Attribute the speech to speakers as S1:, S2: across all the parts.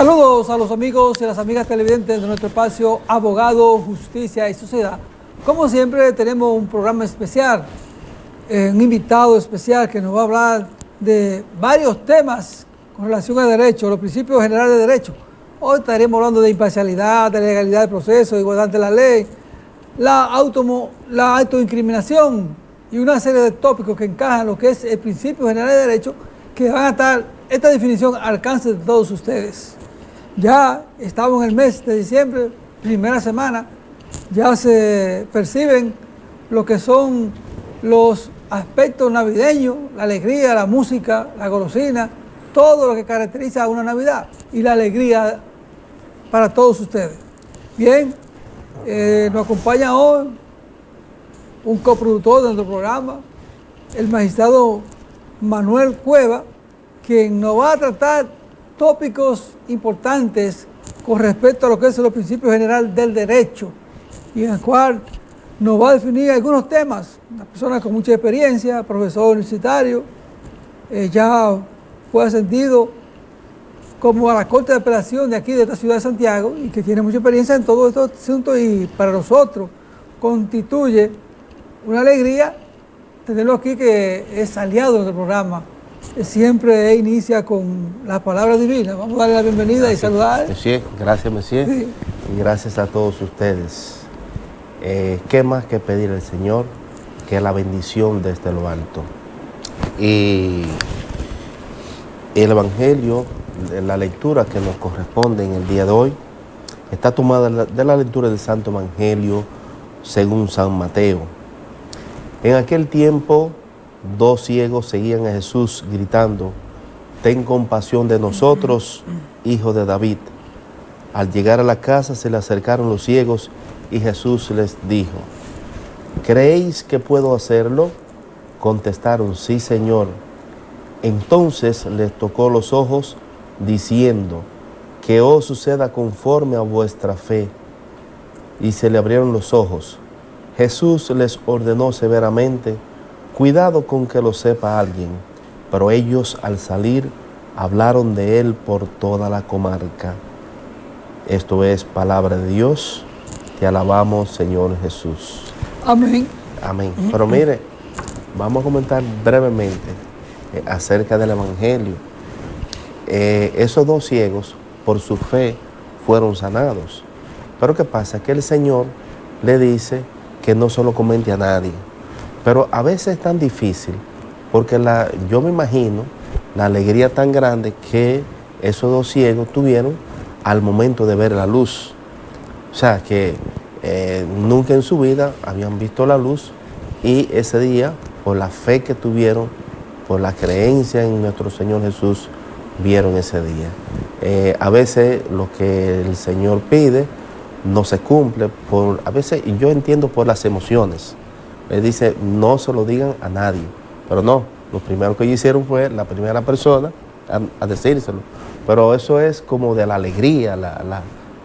S1: Saludos a los amigos y las amigas televidentes de nuestro espacio Abogado, Justicia y Sociedad. Como siempre tenemos un programa especial, un invitado especial que nos va a hablar de varios temas con relación a derecho, los principios generales de derecho. Hoy estaremos hablando de imparcialidad, de legalidad del proceso, de igualdad ante la ley, la autoincriminación y una serie de tópicos que encajan en lo que es el principio general de derecho, que van a estar esta definición al alcance de todos ustedes. Ya estamos en el mes de diciembre, primera semana, ya se perciben lo que son los aspectos navideños, la alegría, la música, la golosina, todo lo que caracteriza a una Navidad y la alegría para todos ustedes. Bien, nos acompaña hoy un coproductor de nuestro programa, el magistrado Manuel Cueva, quien nos va a tratar tópicos importantes con respecto a lo que es los principios generales del derecho, y en el cual nos va a definir algunos temas. Una persona con mucha experiencia, profesor universitario, ya fue ascendido como a la Corte de Apelación de aquí, de esta ciudad de Santiago, y que tiene mucha experiencia en todo estos asuntos, y para nosotros constituye una alegría tenerlo aquí, que es aliado del programa. Siempre inicia con la palabra divina. Vamos a darle la bienvenida. Gracias, y saludar.
S2: Monsieur, gracias, Monsieur. Sí. Y gracias a todos ustedes. ¿Qué más que pedir al Señor que la bendición desde lo alto? Y el Evangelio, la lectura que nos corresponde en el día de hoy, está tomada de la lectura del Santo Evangelio según San Mateo. En aquel tiempo, 2 ciegos seguían a Jesús gritando: «Ten compasión de nosotros, hijo de David». Al llegar a la casa se le acercaron los ciegos y Jesús les dijo: «¿Creéis que puedo hacerlo?». Contestaron: «Sí, Señor». Entonces les tocó los ojos, diciendo: «Que os suceda conforme a vuestra fe». Y se le abrieron los ojos. Jesús les ordenó severamente: «Cuidado con que lo sepa alguien». Pero ellos, al salir, hablaron de él por toda la comarca. Esto es palabra de Dios. Te alabamos, Señor Jesús.
S1: Amén.
S2: Amén. Pero mire, vamos a comentar brevemente acerca del Evangelio. Esos 2 ciegos, por su fe, fueron sanados. Pero ¿qué pasa? Que el Señor le dice que no se lo comente a nadie. Pero a veces es tan difícil, porque yo me imagino la alegría tan grande que esos 2 ciegos tuvieron al momento de ver la luz. O sea, que nunca en su vida habían visto la luz, y ese día, por la fe que tuvieron, por la creencia en nuestro Señor Jesús, vieron ese día. A veces lo que el Señor pide no se cumple, a veces, y yo entiendo, por las emociones. Le dice: no se lo digan a nadie. Pero no, lo primero que ellos hicieron fue la primera persona a decírselo. Pero eso es como de la alegría,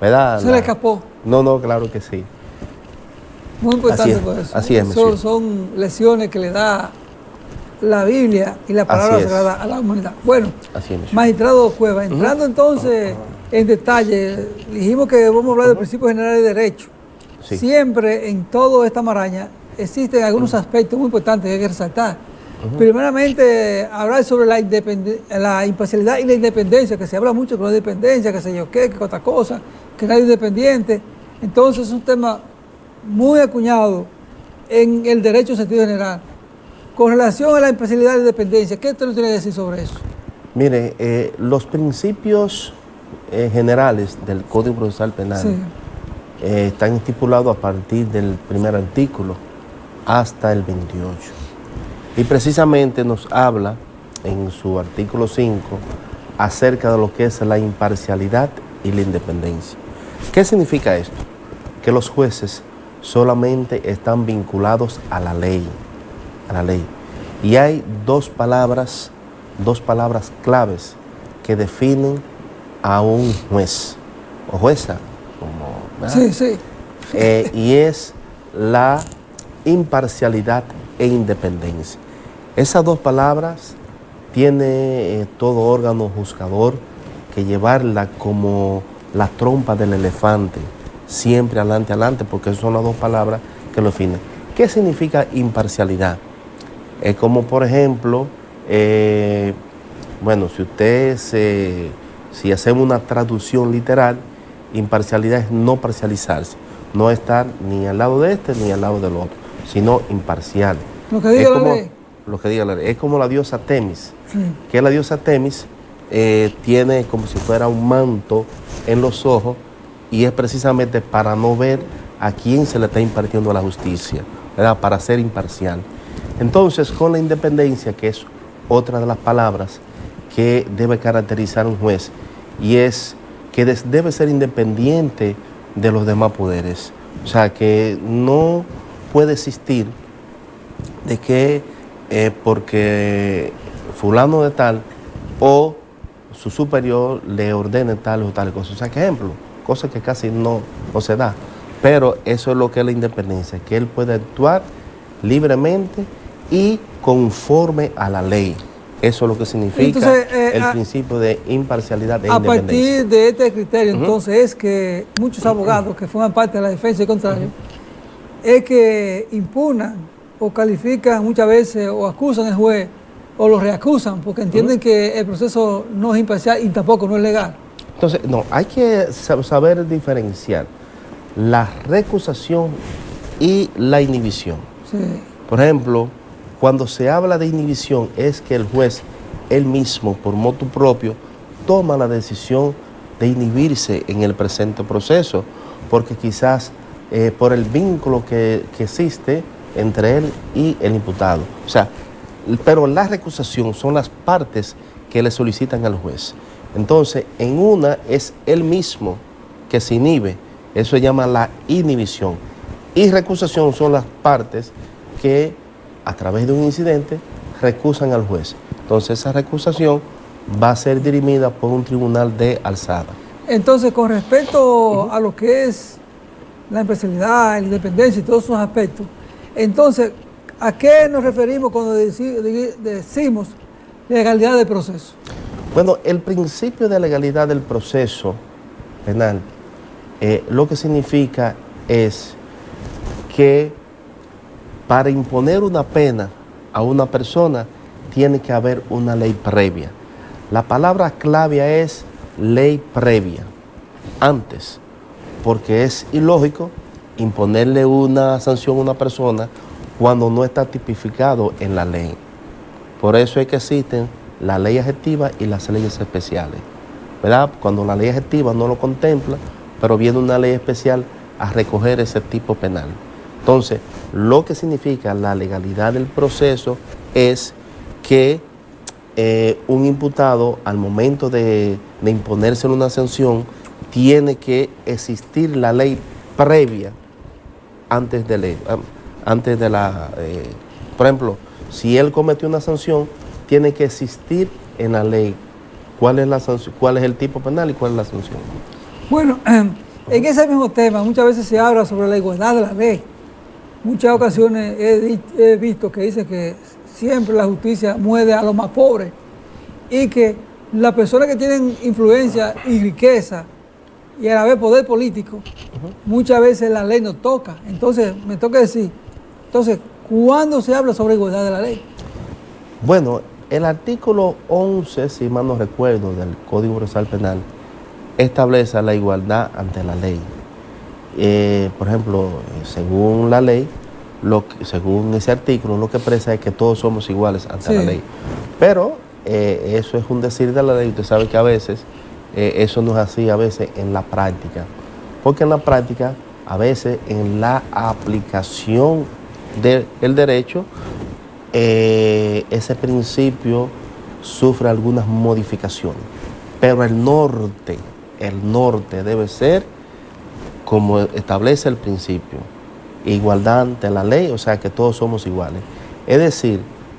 S2: ¿verdad?
S1: Se le escapó.
S2: No, claro que sí.
S1: Muy importante por eso.
S2: Así es,
S1: son lecciones que le da la Biblia y la palabra sagrada a la humanidad. Bueno, magistrado Cueva, entrando entonces en detalle, dijimos que vamos a hablar del principio general de derecho. Sí. Siempre en toda esta maraña existen algunos aspectos muy importantes que hay que resaltar. Primeramente, hablar sobre la imparcialidad y la independencia, que se habla mucho con la independencia, que sé yo qué, que otra cosa, que nadie es independiente. Entonces es un tema muy acuñado en el derecho en sentido general. Con relación a la imparcialidad y la independencia, ¿qué usted nos tiene que decir sobre eso?
S2: Mire, los principios generales del Código Procesal Penal están estipulados a partir del primer artículo hasta el 28. Y precisamente nos habla en su artículo 5 acerca de lo que es la imparcialidad y la independencia. ¿Qué significa esto? Que los jueces solamente están vinculados a la ley. Y hay dos palabras claves que definen a un juez o jueza,
S1: ¿verdad? Sí.
S2: Y es la imparcialidad e independencia. Esas 2 palabras tiene todo órgano juzgador que llevarla como la trompa del elefante, siempre adelante, porque son las dos palabras que lo definen. ¿Qué significa imparcialidad? Es como, por ejemplo, bueno, si hacemos una traducción literal, imparcialidad es no parcializarse, no estar ni al lado de este ni al lado del otro, sino imparcial.
S1: Lo que diga la ley.
S2: Lo que diga la ley. Es como la diosa Temis,
S1: Sí.
S2: que la diosa Temis tiene como si fuera un manto en los ojos, y es precisamente para no ver a quién se le está impartiendo la justicia, ¿verdad? Para ser imparcial. Entonces, con la independencia, que es otra de las palabras que debe caracterizar un juez, y es que debe ser independiente de los demás poderes. O sea, que no puede existir de que porque fulano de tal o su superior le ordene tal o tal cosa. O sea, que ejemplo, cosa que casi no se da. Pero eso es lo que es la independencia, que él puede actuar libremente y conforme a la ley. Eso es lo que significa. Entonces, el principio de imparcialidad e independencia.
S1: A partir de este criterio, entonces, es que muchos abogados que forman parte de la defensa y contrario, es que impugnan o califican muchas veces o acusan al juez o lo reacusan porque entienden que el proceso no es imparcial y tampoco no es legal.
S2: Entonces, no, hay que saber diferenciar la recusación y la inhibición.
S1: Sí.
S2: Por ejemplo, cuando se habla de inhibición es que el juez, él mismo, por motu propio, toma la decisión de inhibirse en el presente proceso, porque quizás por el vínculo que existe entre él y el imputado. O sea, pero la recusación son las partes que le solicitan al juez. Entonces, en una es él mismo que se inhibe, eso se llama la inhibición. Y recusación son las partes que, a través de un incidente, recusan al juez. Entonces, esa recusación va a ser dirimida por un tribunal de alzada.
S1: Entonces, con respecto a lo que es la imparcialidad, la independencia y todos esos aspectos, entonces, ¿a qué nos referimos cuando decimos legalidad del proceso?
S2: Bueno, el principio de legalidad del proceso penal lo que significa es que para imponer una pena a una persona tiene que haber una ley previa. La palabra clave es ley previa, antes, porque es ilógico imponerle una sanción a una persona cuando no está tipificado en la ley. Por eso es que existen las leyes adjetivas y las leyes especiales, ¿verdad? Cuando la ley adjetiva no lo contempla, pero viene una ley especial a recoger ese tipo penal. Entonces, lo que significa la legalidad del proceso es que un imputado, al momento de imponerse una sanción, tiene que existir la ley previa antes de ley, antes de la... por ejemplo, si él cometió una sanción, tiene que existir en la ley cuál es la sanción, cuál es el tipo penal y cuál es la sanción.
S1: Bueno, en ese mismo tema muchas veces se habla sobre la igualdad de la ley. Muchas ocasiones he visto que dice que siempre la justicia muerde a los más pobres y que las personas que tienen influencia y riqueza y a la vez poder político, muchas veces la ley nos toca. Entonces, me toca decir, entonces, ¿cuándo se habla sobre igualdad de la ley?
S2: Bueno, el artículo 11, si mal no recuerdo, del Código Procesal Penal, establece la igualdad ante la ley. Por ejemplo, según la ley, según ese artículo, lo que expresa es que todos somos iguales ante la ley. Pero eso es un decir de la ley. Usted sabe que a veces eso no es así, a veces en la práctica. Porque en la práctica, a veces en la aplicación del derecho, ese principio sufre algunas modificaciones. Pero el norte debe ser como establece el principio, igualdad ante la ley, o sea que todos somos iguales. Es decir,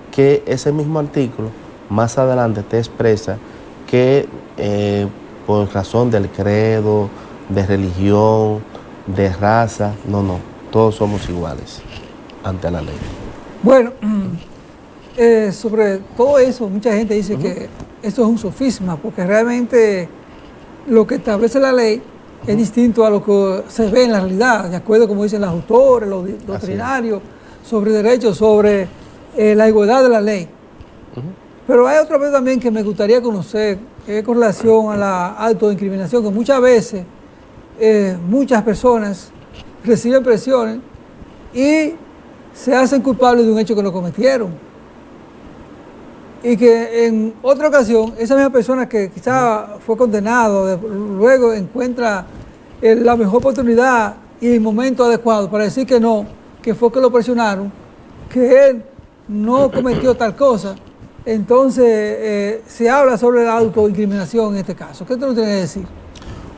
S2: que ese mismo artículo más adelante te expresa que por razón del credo, de religión, de raza, no, todos somos iguales ante la ley.
S1: Bueno, sobre todo eso, mucha gente dice que eso es un sofisma, porque realmente lo que establece la ley es distinto a lo que se ve en la realidad, de acuerdo como dicen los autores, los doctrinarios, sobre derechos, sobre la igualdad de la ley. Pero hay otra vez también que me gustaría conocer, que es con relación a la autoincriminación, que muchas veces muchas personas reciben presiones y se hacen culpables de un hecho que no cometieron. Y que en otra ocasión, esa misma persona que quizá fue condenado, luego encuentra la mejor oportunidad y el momento adecuado para decir que no, que fue que lo presionaron, que él no cometió tal cosa. Entonces, se habla sobre la autoincriminación en este caso. ¿Qué usted nos tiene que decir?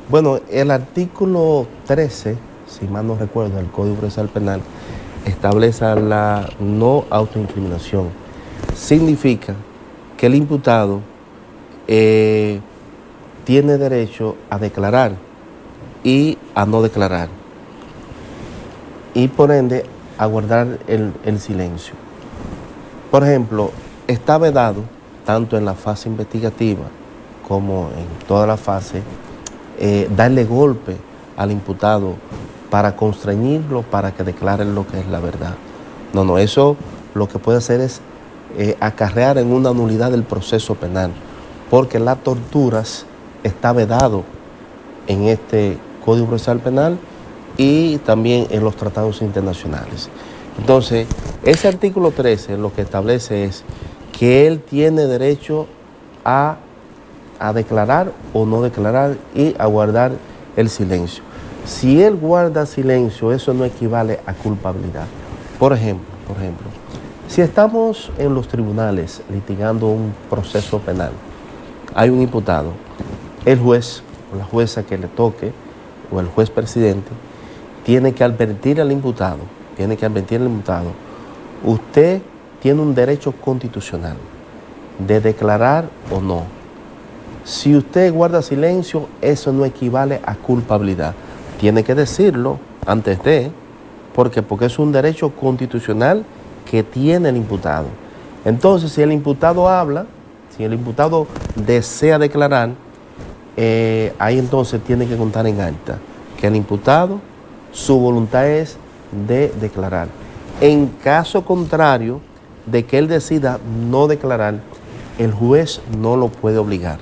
S2: Bueno, el artículo 13, si mal no recuerdo, del Código Procesal Penal, establece la no autoincriminación. Significa que el imputado tiene derecho a declarar y a no declarar, y por ende a guardar el silencio. Por ejemplo, está vedado, tanto en la fase investigativa como en toda la fase, darle golpe al imputado para constreñirlo, para que declare lo que es la verdad. No, eso lo que puede hacer es acarrear en una nulidad del proceso penal, porque las torturas está vedado en este Código Procesal Penal y también en los tratados internacionales. Entonces, ese artículo 13 lo que establece es que él tiene derecho a declarar o no declarar y a guardar el silencio. Si él guarda silencio, eso no equivale a culpabilidad. Por ejemplo, si estamos en los tribunales litigando un proceso penal, hay un imputado, el juez o la jueza que le toque, o el juez presidente, tiene que advertir al imputado, usted tiene un derecho constitucional de declarar o no. Si usted guarda silencio, eso no equivale a culpabilidad. Tiene que decirlo antes de, porque es un derecho constitucional que tiene el imputado. Entonces, si el imputado habla, si el imputado desea declarar, ahí entonces tiene que contar en acta que el imputado, su voluntad es de declarar. En caso contrario de que él decida no declarar, el juez no lo puede obligar.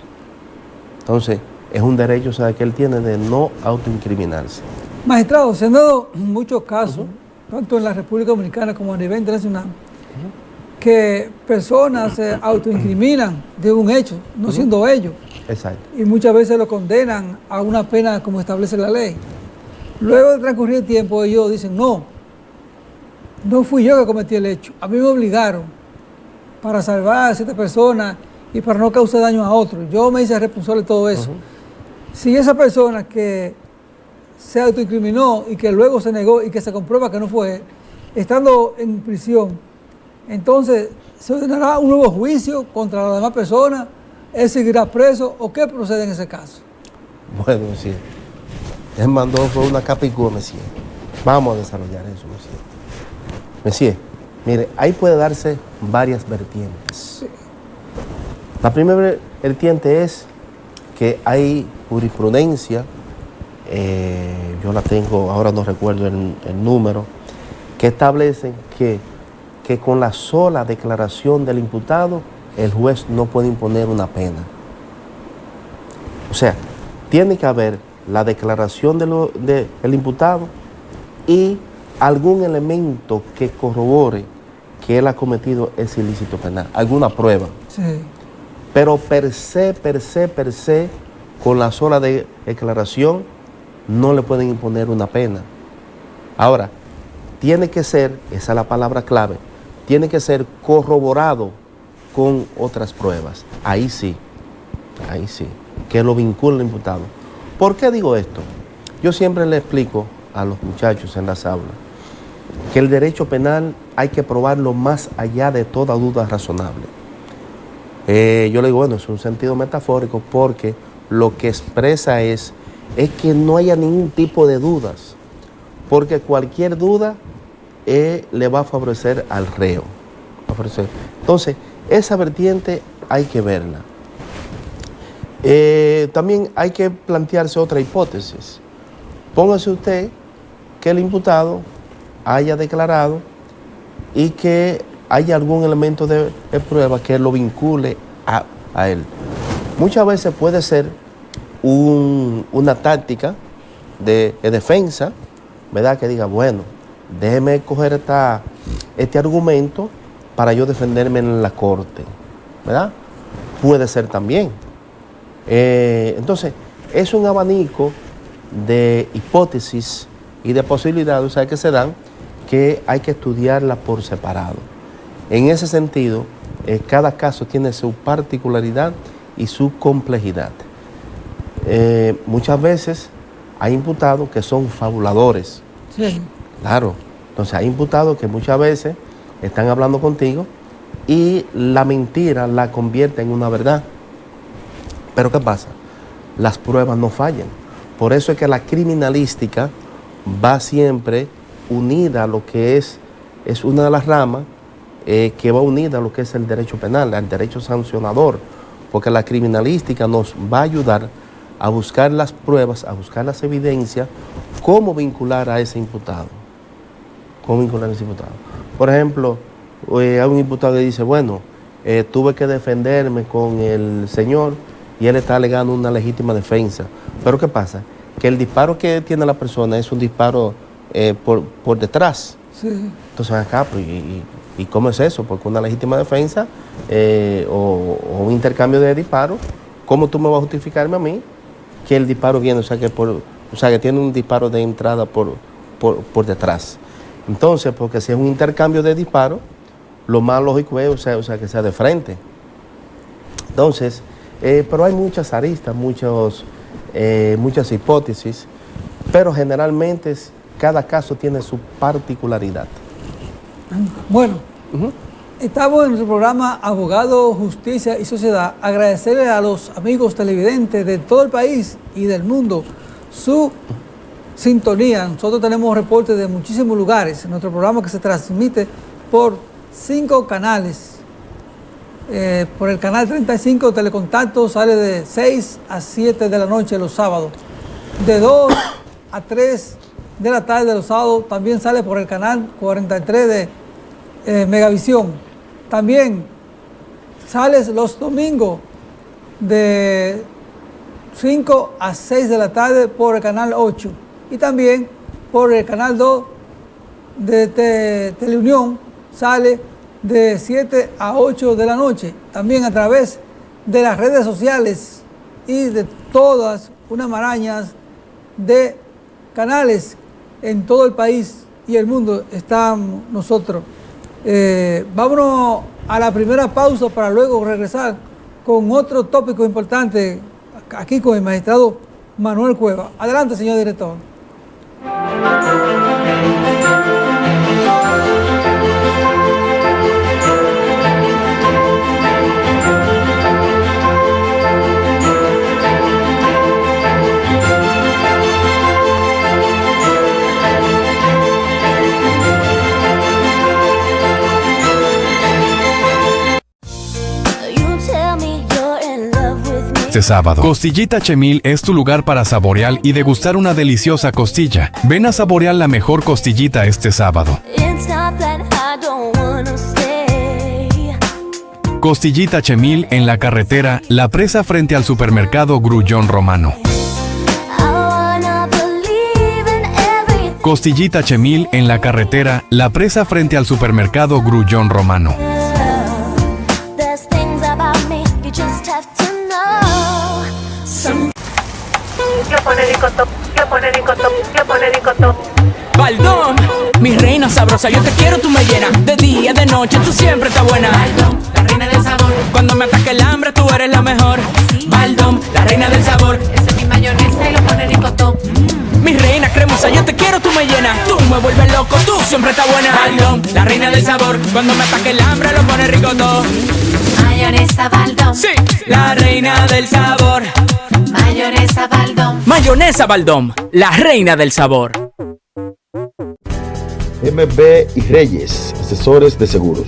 S2: Entonces, es un derecho, que él tiene de no autoincriminarse.
S1: Magistrado, se han dado muchos casos, tanto en la República Dominicana como a nivel internacional, que personas se autoincriminan de un hecho, no siendo ellos.
S2: Exacto.
S1: Y muchas veces lo condenan a una pena como establece la ley. Luego de transcurrir el tiempo, ellos dicen, no fui yo que cometí el hecho, a mí me obligaron para salvar a cierta persona y para no causar daño a otros. Yo me hice responsable de todo eso. Si esa persona que se autoincriminó y que luego se negó y que se comprueba que no fue él, estando en prisión, entonces se ordenará un nuevo juicio contra la demás persona, él seguirá preso, o qué procede en ese caso.
S2: Bueno, sí. Él mandó fue una capicúa, Messier. Vamos a desarrollar eso, Messier. Mire, ahí puede darse varias vertientes. Sí. La primera vertiente es que hay jurisprudencia, yo la tengo, ahora no recuerdo el número, que establecen que con la sola declaración del imputado, el juez no puede imponer una pena. O sea, tiene que haber la declaración del imputado y algún elemento que corrobore que él ha cometido ese ilícito penal, alguna prueba.
S1: Sí.
S2: Pero per se, con la sola declaración, no le pueden imponer una pena. Ahora, tiene que ser, esa es la palabra clave, tiene que ser corroborado con otras pruebas. Ahí sí, que lo vincula al imputado. ¿Por qué digo esto? Yo siempre le explico a los muchachos en las aulas que el derecho penal hay que probarlo más allá de toda duda razonable. Yo le digo, bueno, es un sentido metafórico porque lo que expresa es que no haya ningún tipo de dudas, porque cualquier duda le va a favorecer al reo. Entonces, esa vertiente hay que verla. También hay que plantearse otra hipótesis. Póngase usted que el imputado haya declarado y que haya algún elemento de prueba que lo vincule a él. Muchas veces puede ser una táctica de defensa, ¿verdad? Que diga, bueno, déjeme coger este argumento para yo defenderme en la corte, ¿verdad? Puede ser también. Entonces, es un abanico de hipótesis y de posibilidades, ¿sabes?, que se dan, que hay que estudiarlas por separado. En ese sentido, cada caso tiene su particularidad y su complejidad. Muchas veces hay imputados que son fabuladores.
S1: Sí.
S2: Claro. Entonces hay imputados que muchas veces están hablando contigo y la mentira la convierte en una verdad. Pero ¿qué pasa? Las pruebas no fallan. Por eso es que la criminalística va siempre unida a lo que es una de las ramas que va unida a lo que es el derecho penal, al derecho sancionador, porque la criminalística nos va a ayudar a buscar las pruebas, a buscar las evidencias, cómo vincular a ese imputado. ¿Cómo vincular a ese imputado? Por ejemplo, hay un imputado que dice, bueno, tuve que defenderme con el señor y él está alegando una legítima defensa. Pero ¿qué pasa? Que el disparo que tiene la persona es un disparo por detrás.
S1: Sí.
S2: Entonces acá, pues, ¿y cómo es eso? Porque una legítima defensa o un intercambio de disparos, ¿cómo tú me vas a justificarme a mí que el disparo viene, que tiene un disparo de entrada por detrás? Entonces, porque si es un intercambio de disparos, lo más lógico es, que sea de frente. Entonces, pero hay muchas aristas, muchas hipótesis, pero generalmente cada caso tiene su particularidad.
S1: Bueno, estamos en nuestro programa Abogado, Justicia y Sociedad. Agradecerle a los amigos televidentes de todo el país y del mundo su sintonía. Nosotros tenemos reportes de muchísimos lugares en nuestro programa, que se transmite por 5 canales. Por el canal 35 Telecontacto sale de 6 a 7 de la noche los sábados. De 2 a 3 de la tarde los sábados también sale por el canal 43 de Megavisión. También sale los domingos de 5 a 6 de la tarde por el canal 8. Y también por el canal 2 de Teleunión sale de 7 a 8 de la noche. También a través de las redes sociales y de todas unas marañas de canales en todo el país y el mundo estamos nosotros. Vámonos a la primera pausa para luego regresar con otro tópico importante aquí con el magistrado Manuel Cueva. Adelante, señor director.
S3: Este sábado, Costillita Chemil es tu lugar para saborear y degustar una deliciosa costilla. Ven a saborear la mejor costillita este sábado. Costillita Chemil en la carretera La Presa frente al supermercado Grullón Romano. Costillita Chemil en la carretera La Presa frente al supermercado Grullón Romano.
S4: Baldón, mi reina sabrosa, yo te quiero, tú me llenas. De día, de noche, tú siempre estás buena. Baldón, la reina del sabor. Cuando me ataque el hambre, tú eres la mejor. Baldón, la reina del sabor. Esa es mi mayonesa y lo pone ricotón. Mi reina cremosa, yo te quiero, tú me llenas. Tú me vuelves loco, tú siempre estás buena. Baldón, la reina del sabor. Cuando me ataque el hambre, lo pone ricotón. Mayonesa Baldón. Sí, la reina del sabor. Mayonesa Baldón. Mayonesa Baldón, la reina del sabor.
S5: MB y Reyes, asesores de seguros.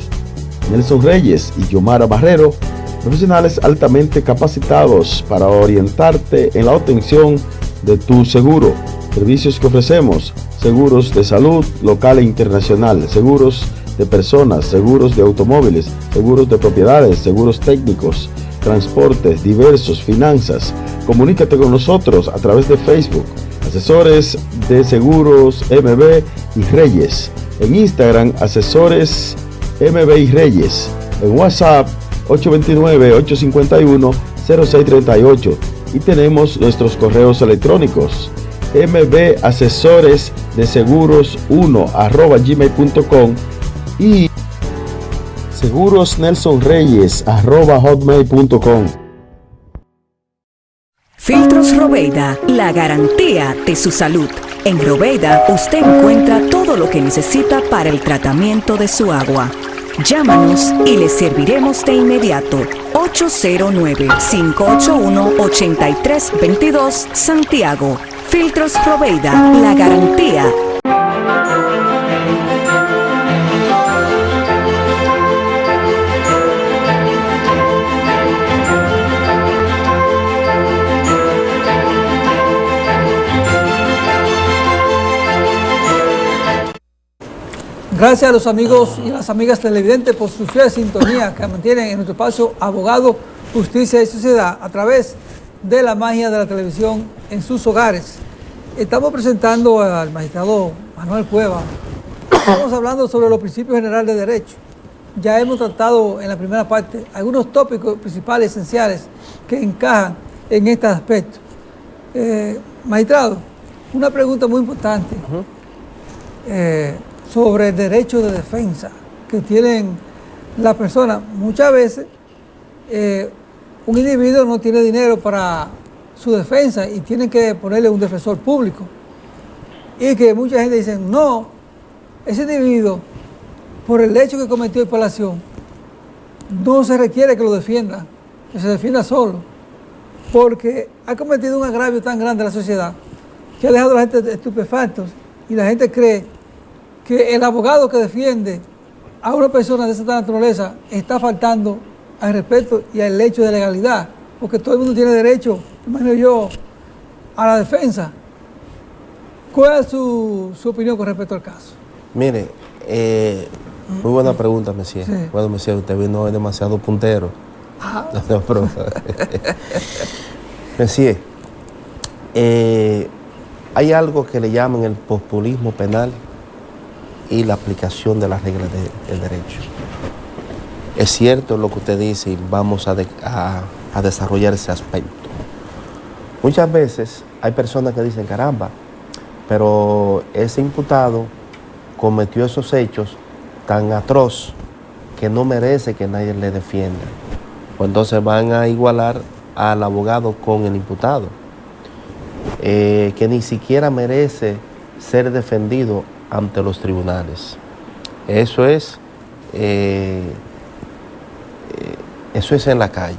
S5: Nelson Reyes y Yomara Barrero Profesionales altamente capacitados para orientarte en la obtención de tu seguro. Servicios que ofrecemos: seguros de salud local e internacional, seguros de personas, seguros de automóviles, seguros de propiedades, seguros técnicos, transportes diversos, finanzas. Comunícate con nosotros a través de Facebook, Asesores de Seguros MB y Reyes. En Instagram, Asesores MB y Reyes. En WhatsApp, 829-851-0638. Y tenemos nuestros correos electrónicos: mbasesoresdeseguros1@gmail.com y segurosnelsonreyes@hotmail.com.
S6: Filtros Robeida, la garantía de su salud. En Robeida usted encuentra todo lo que necesita para el tratamiento de su agua. Llámanos y le serviremos de inmediato. 809-581-8322 Santiago. Filtros Robeida, la garantía.
S1: Gracias a los amigos y las amigas televidentes por su fiel sintonía que mantienen en nuestro espacio Abogado, Justicia y Sociedad a través de la magia de la televisión en sus hogares. Estamos presentando al magistrado Manuel Cueva. Estamos hablando sobre los principios generales de derecho. Ya hemos tratado en la primera parte algunos tópicos principales esenciales que encajan en este aspecto. Magistrado, una pregunta muy importante. Sobre el derecho de defensa que tienen las personas. Muchas veces un individuo no tiene dinero para su defensa y tiene que ponerle un defensor público. Y que mucha gente dice, no, ese individuo, por el hecho que cometió violación, no se requiere que lo defienda, que se defienda solo, porque ha cometido un agravio tan grande a la sociedad que ha dejado a la gente estupefactos y la gente cree que el abogado que defiende a una persona de esa naturaleza está faltando al respeto y al hecho de legalidad, porque todo el mundo tiene derecho, imagino yo, a la defensa. ¿Cuál es su opinión con respecto al caso?
S2: Mire, muy buena pregunta, Messier.
S1: Sí.
S2: Bueno, Messier, usted no es demasiado puntero. No, pero, Messier, hay algo que le llaman el populismo penal y la aplicación de las reglas del derecho. Es cierto lo que usted dice y vamos a desarrollar ese aspecto. Muchas veces hay personas que dicen, caramba, pero ese imputado cometió esos hechos tan atroz que no merece que nadie le defienda. Pues entonces van a igualar al abogado con el imputado, que ni siquiera merece ser defendido ante los tribunales. Eso es en la calle.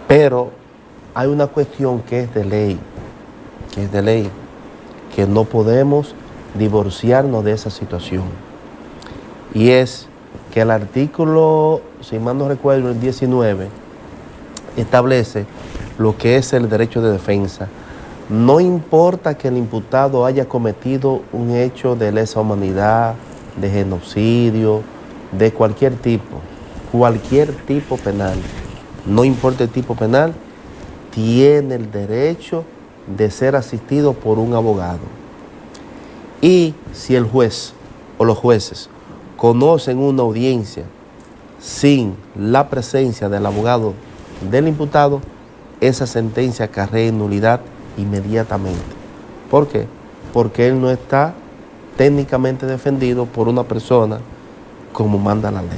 S2: Pero hay una cuestión que es de ley, que no podemos divorciarnos de esa situación. Y es que el artículo, si mal no recuerdo, el 19, establece lo que es el derecho de defensa. No importa que el imputado haya cometido un hecho de lesa humanidad, de genocidio, de cualquier tipo penal, no importa el tipo penal, tiene el derecho de ser asistido por un abogado. Y si el juez o los jueces conocen una audiencia sin la presencia del abogado del imputado, esa sentencia acarrea nulidad inmediatamente. ¿Por qué? Porque él no está técnicamente defendido por una persona como manda la ley.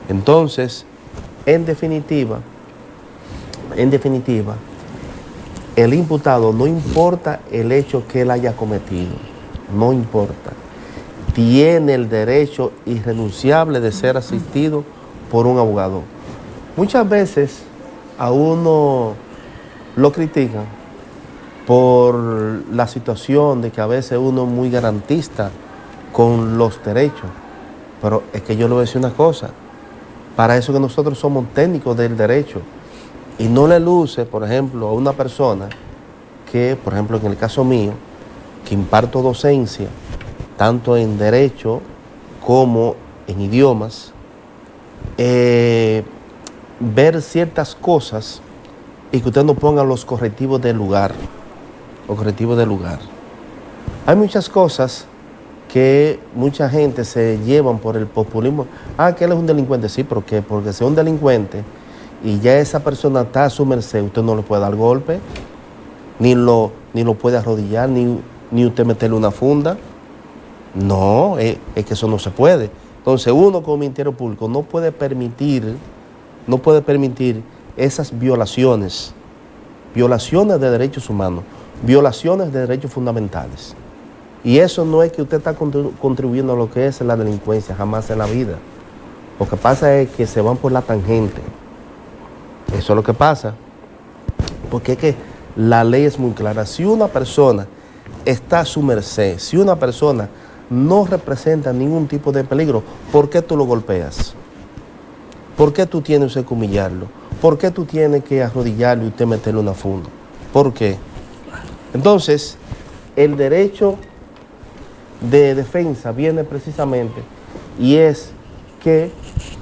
S2: Entonces, en definitiva, el imputado, no importa el hecho que él haya cometido, no importa, tiene el derecho irrenunciable de ser asistido por un abogado. Muchas veces a uno lo critican por la situación de que a veces uno es muy garantista con los derechos. Pero es que yo le voy a decir una cosa, Para eso que nosotros somos técnicos del derecho. Y no le luce, por ejemplo, a una persona que, por ejemplo, en el caso mío, que imparto docencia, tanto en derecho como en idiomas, ver ciertas cosas y que usted no ponga los correctivos del lugar. Los correctivos del lugar. Hay muchas cosas que mucha gente se llevan por el populismo. Que él es un delincuente. Sí, ¿por qué? Porque si es un delincuente y ya esa persona está a su merced, usted no le puede dar golpe, ni lo puede arrodillar, ni usted meterle una funda. No, es que eso no se puede. Entonces uno como Ministerio Público no puede permitir esas violaciones de derechos humanos, violaciones de derechos fundamentales. Y eso no es que usted está contribuyendo a lo que es la delincuencia, jamás en la vida. Lo que pasa es que se van por la tangente. Eso es lo que pasa. Porque es que la ley es muy clara. Si una persona está a su merced, si una persona no representa ningún tipo de peligro, ¿por qué tú lo golpeas? ¿Por qué tú tienes que humillarlo? ¿Por qué tú tienes que arrodillarlo y usted meterle una funda? ¿Por qué? Entonces, el derecho de defensa viene precisamente y es que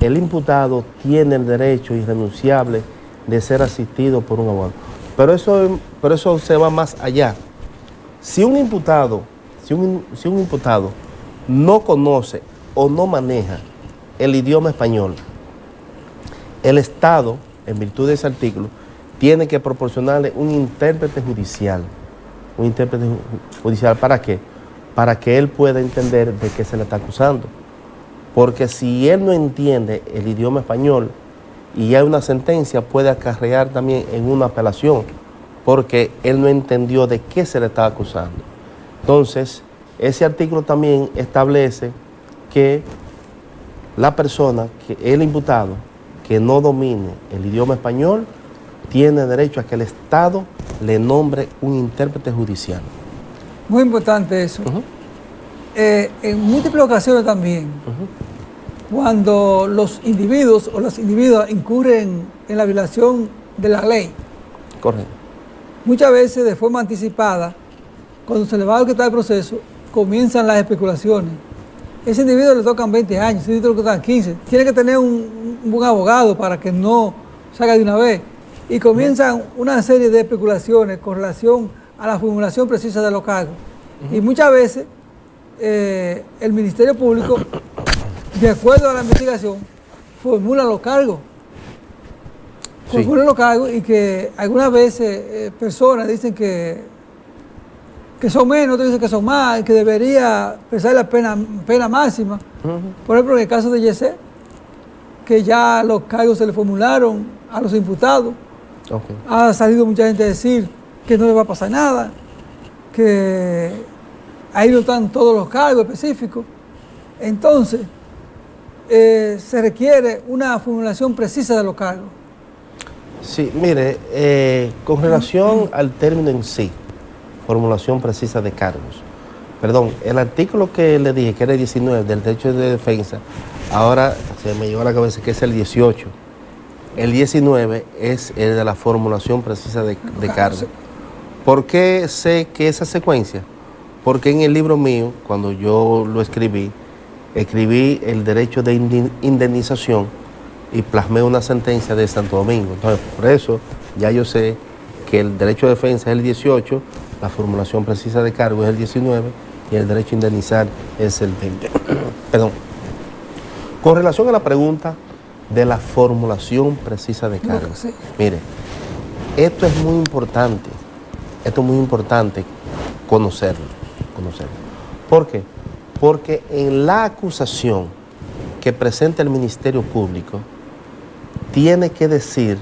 S2: el imputado tiene el derecho irrenunciable de ser asistido por un abogado. Pero eso se va más allá. Si un imputado no conoce o no maneja el idioma español, el Estado, en virtud de ese artículo, tiene que proporcionarle un intérprete judicial. ¿Un intérprete judicial para qué? Para que él pueda entender de qué se le está acusando. Porque si él no entiende el idioma español y hay una sentencia, puede acarrear también en una apelación, porque él no entendió de qué se le está acusando. Entonces, ese artículo también establece que la persona, que el imputado, que no domine el idioma español, tiene derecho a que el Estado le nombre un intérprete judicial.
S1: Muy importante eso. En múltiples ocasiones también, cuando los individuos o las individuas incurren en la violación de la ley,
S2: correcto,
S1: muchas veces de forma anticipada, cuando se le va a quitar el proceso, comienzan las especulaciones. Ese individuo le tocan 20 años, ese individuo le tocan 15. Tiene que tener un buen abogado para que no salga de una vez. Y comienzan una serie de especulaciones con relación a la formulación precisa de los cargos. Y muchas veces el Ministerio Público, de acuerdo a la investigación, formula los cargos. Formulan los cargos y que algunas veces personas dicen que son menos, otros dicen que son más, que debería pesar la pena máxima. Por ejemplo, en el caso de Yesé, que ya los cargos se le formularon a los imputados. Ha salido mucha gente a decir que no le va a pasar nada, que ahí no están todos los cargos específicos. Entonces, se requiere una formulación precisa de los cargos.
S2: Sí, mire, con relación al término en sí, formulación precisa de cargos. Perdón, el artículo que le dije, que era el 19 del derecho de defensa, ahora se me llegó a la cabeza que es el 18. El 19 es el de la formulación precisa de cargos. ¿Por qué sé que esa secuencia? Porque en el libro mío, cuando yo lo escribí el derecho de indemnización y plasmé una sentencia de Santo Domingo. Entonces, por eso ya yo sé que el derecho de defensa es el 18, la formulación precisa de cargo es el 19 y el derecho a indemnizar es el 20. Perdón. Con relación a la pregunta de la formulación precisa de cargo, sí. Mire, esto es muy importante conocerlo. ¿Por qué? Porque en la acusación que presenta el Ministerio Público, tiene que decir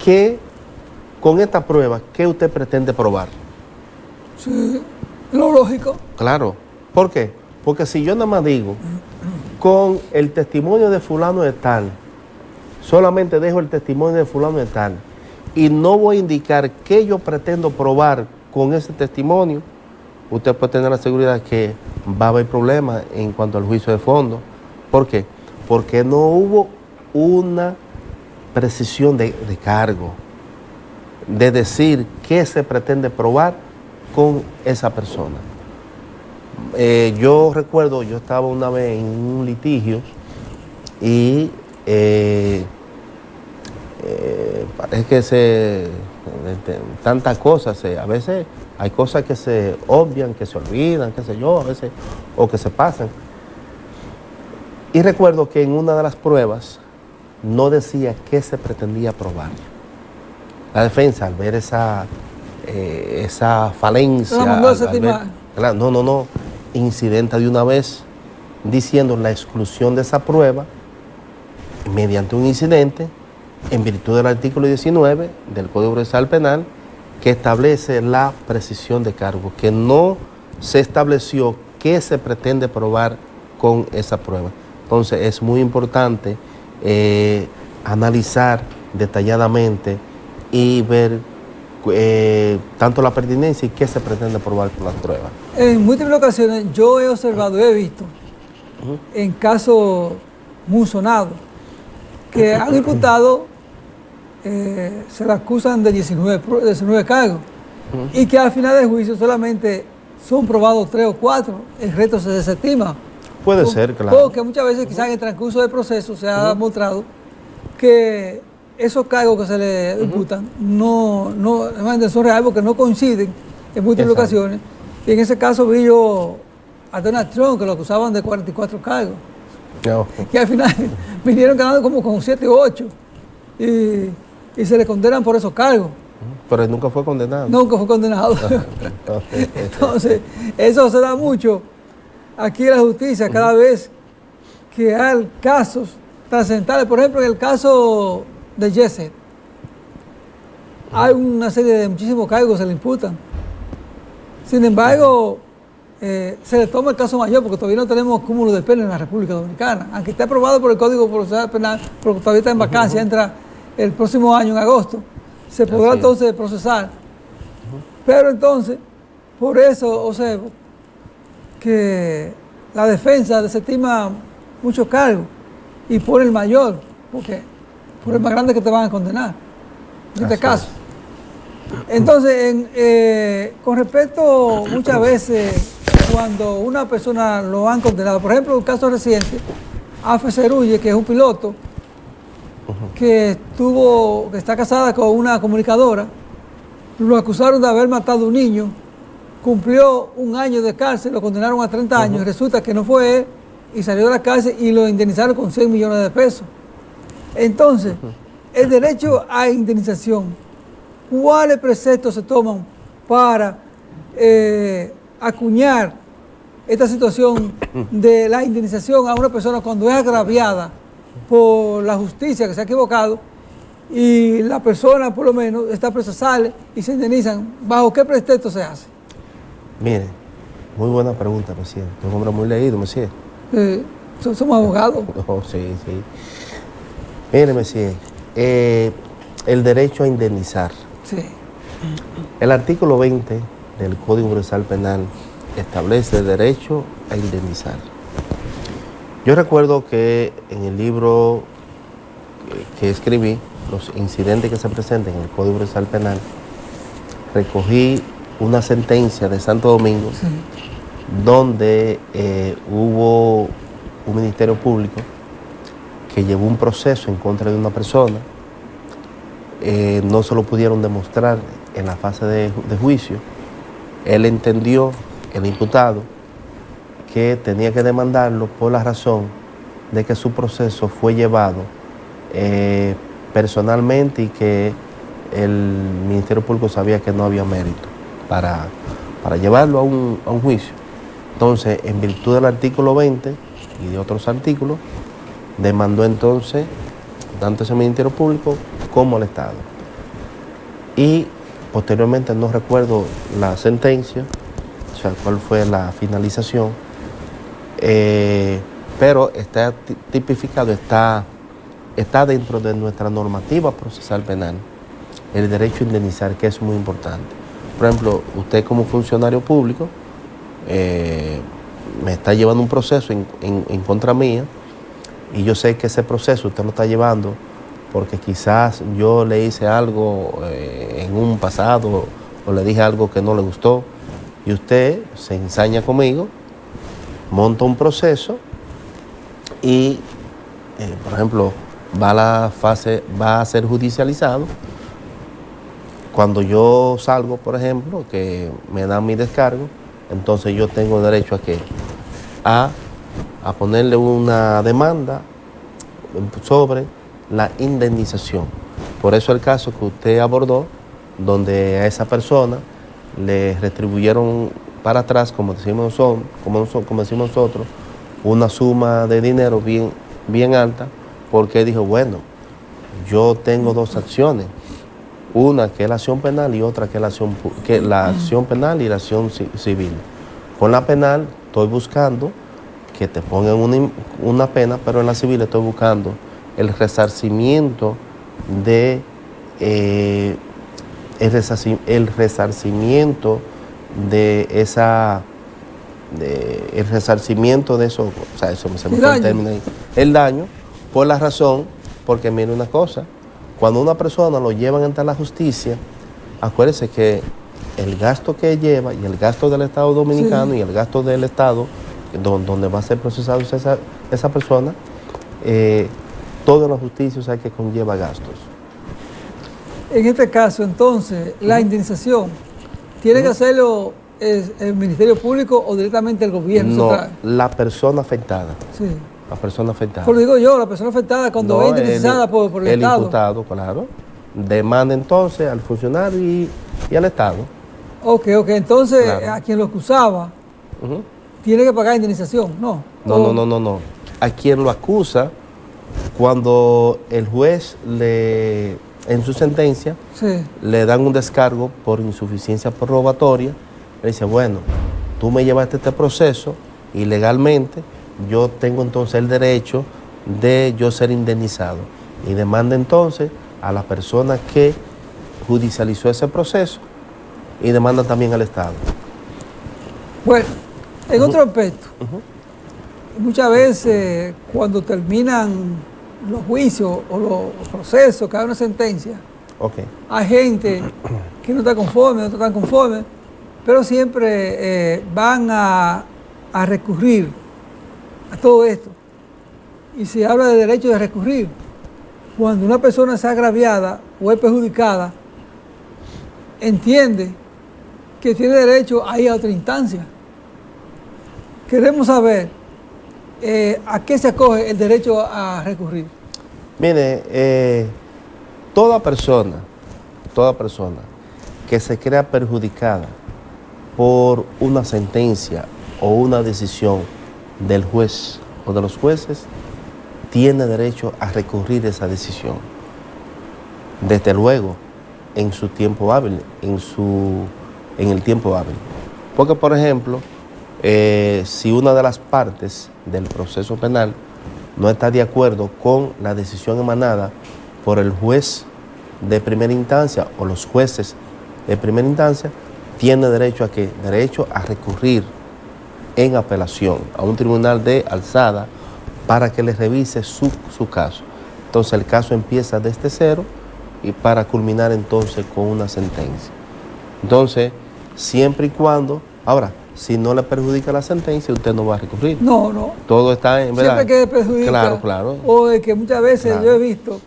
S2: que con esta prueba, ¿qué usted pretende probar?
S1: Sí, lo lógico.
S2: Claro. ¿Por qué? Porque si yo nada más digo, con el testimonio de fulano de tal, solamente dejo el testimonio de fulano de tal, y no voy a indicar qué yo pretendo probar con ese testimonio, usted puede tener la seguridad que va a haber problemas en cuanto al juicio de fondo. ¿Por qué? Porque no hubo una precisión de cargo, de decir qué se pretende probar con esa persona. Yo recuerdo, yo estaba una vez en un litigio y parece que tantas cosas, a veces hay cosas que se obvian, que se olvidan, qué sé yo, a veces, o que se pasan. Y recuerdo que en una de las pruebas no decía qué se pretendía probar. La defensa, al ver esa falencia, no, incidenta de una vez diciendo la exclusión de esa prueba mediante un incidente en virtud del artículo 19 del Código Procesal Penal, que establece la precisión de cargo, que no se estableció qué se pretende probar con esa prueba. Entonces es muy importante analizar detalladamente y ver tanto la pertinencia y qué se pretende probar con las pruebas.
S1: En múltiples ocasiones yo he observado, he visto, en casos muy sonados, que han imputado, se le acusan de 19 cargos, y que al final del juicio solamente son probados 3 o 4, el resto se desestima.
S2: Puede ser, claro.
S1: Porque muchas veces quizás en el transcurso del proceso se ha demostrado que esos cargos que se le imputan no son reales porque no coinciden en múltiples ocasiones. Y en ese caso vi yo a Donald Trump, que lo acusaban de 44 cargos.
S2: No.
S1: Y al final vinieron ganando como con 7 o 8. Y se le condenan por esos cargos.
S2: Pero él nunca fue condenado.
S1: Nunca fue condenado. Entonces, eso se da mucho aquí en la justicia, cada vez que hay casos trascendentales. Por ejemplo, en el caso de Jesse, hay una serie de muchísimos cargos que se le imputan. Sin embargo, se le toma el caso mayor porque todavía no tenemos cúmulo de pena en la República Dominicana. Aunque esté aprobado por el Código Procesal Penal, porque todavía está en vacancia, entra el próximo año, en agosto, se podrá entonces procesar. Pero entonces, por eso observo que la defensa desestima muchos cargos y pone el mayor, porque por el más grande que te van a condenar, en este caso. Entonces, con respecto, muchas veces, cuando una persona lo han condenado, por ejemplo, un caso reciente, Afe Cerulle, que es un piloto, que está casada con una comunicadora, lo acusaron de haber matado a un niño, cumplió 1 año de cárcel, lo condenaron a 30 años, resulta que no fue él, y salió de la cárcel y lo indemnizaron con 100 millones de pesos. Entonces, el derecho a indemnización, ¿cuáles preceptos se toman para acuñar esta situación de la indemnización a una persona cuando es agraviada por la justicia que se ha equivocado y la persona por lo menos está presa, sale y se indemnizan? ¿Bajo qué pretexto se hace?
S2: Mire, muy buena pregunta, monsieur. Es un hombre muy leído, monsieur.
S1: Somos abogados.
S2: Oh, sí. Mire, monsieur, el derecho a indemnizar.
S1: Sí.
S2: El artículo 20 del Código Procesal Penal establece el derecho a indemnizar. Yo recuerdo que en el libro que escribí, los incidentes que se presentan en el Código Procesal Penal, recogí una sentencia de Santo Domingo, donde hubo un ministerio público que llevó un proceso en contra de una persona. No se lo pudieron demostrar en la fase de juicio. Él entendió, el imputado, que tenía que demandarlo por la razón de que su proceso fue llevado personalmente y que el Ministerio Público sabía que no había mérito para llevarlo a un juicio. Entonces, en virtud del artículo 20 y de otros artículos, demandó entonces tanto ese Ministerio Público como el Estado. Y posteriormente, no recuerdo la sentencia, o sea, cuál fue la finalización, pero está tipificado, está dentro de nuestra normativa procesal penal, el derecho a indemnizar, que es muy importante. Por ejemplo, usted como funcionario público me está llevando un proceso en contra mía Y yo sé que ese proceso usted lo está llevando porque quizás yo le hice algo en un pasado o le dije algo que no le gustó y usted se ensaña conmigo, monta un proceso y, por ejemplo, va a ser judicializado. Cuando yo salgo, por ejemplo, que me dan mi descargo, entonces yo tengo derecho a ¿qué? A ponerle una demanda sobre la indemnización. Por eso el caso que usted abordó, donde a esa persona le retribuyeron para atrás, como decimos nosotros, una suma de dinero bien alta, porque dijo, bueno, yo tengo dos acciones, una que es la acción penal y otra que es la acción penal y la acción civil. Con la penal estoy buscando que te pongan una pena, pero en la civil estoy buscando el resarcimiento de el resarcimiento de eso, o sea, eso se me fue el término ahí, el daño, por la razón, porque mire una cosa, cuando una persona lo llevan ante la justicia, acuérdese que el gasto que lleva y el gasto del Estado Dominicano y el gasto del Estado donde va a ser procesado esa persona, toda la justicia, o sea, que conlleva gastos.
S1: En este caso, entonces, la indemnización, ¿tiene que hacerlo el Ministerio Público o directamente el gobierno central?
S2: No, la persona afectada.
S1: Sí.
S2: La persona afectada.
S1: Por digo yo, la persona afectada cuando es indemnizada por el Estado.
S2: El imputado, claro. Demanda entonces al funcionario y al Estado.
S1: Ok, entonces
S2: claro.
S1: A quien lo acusaba tiene que pagar indemnización, ¿no?
S2: No. A quien lo acusa, cuando el juez en su sentencia le dan un descargo por insuficiencia probatoria, le dice, bueno, tú me llevaste este proceso y legalmente yo tengo entonces el derecho de yo ser indemnizado. Y demanda entonces a la persona que judicializó ese proceso y demanda también al Estado.
S1: Bueno, en otro aspecto, muchas veces cuando terminan los juicios o los procesos, que hay una sentencia, hay gente que no está conforme, otros están conformes, pero siempre van a recurrir a todo esto. Y se habla de derecho de recurrir. Cuando una persona es agraviada o es perjudicada, entiende que tiene derecho a ir a otra instancia. Queremos saber a qué se acoge el derecho a recurrir.
S2: Mire, toda persona que se crea perjudicada por una sentencia o una decisión del juez o de los jueces, tiene derecho a recurrir esa decisión. Desde luego, en su tiempo hábil, en el tiempo hábil. Porque, por ejemplo, si una de las partes del proceso penal no está de acuerdo con la decisión emanada por el juez de primera instancia o los jueces de primera instancia, tiene derecho a ¿qué? Derecho a recurrir en apelación a un tribunal de alzada para que le revise su caso. Entonces el caso empieza desde cero y para culminar entonces con una sentencia. Entonces, siempre y cuando, ahora, si no le perjudica la sentencia, usted no va a recurrir.
S1: No.
S2: Todo está en verdad.
S1: Siempre que perjudica.
S2: Claro.
S1: O de que muchas veces yo he visto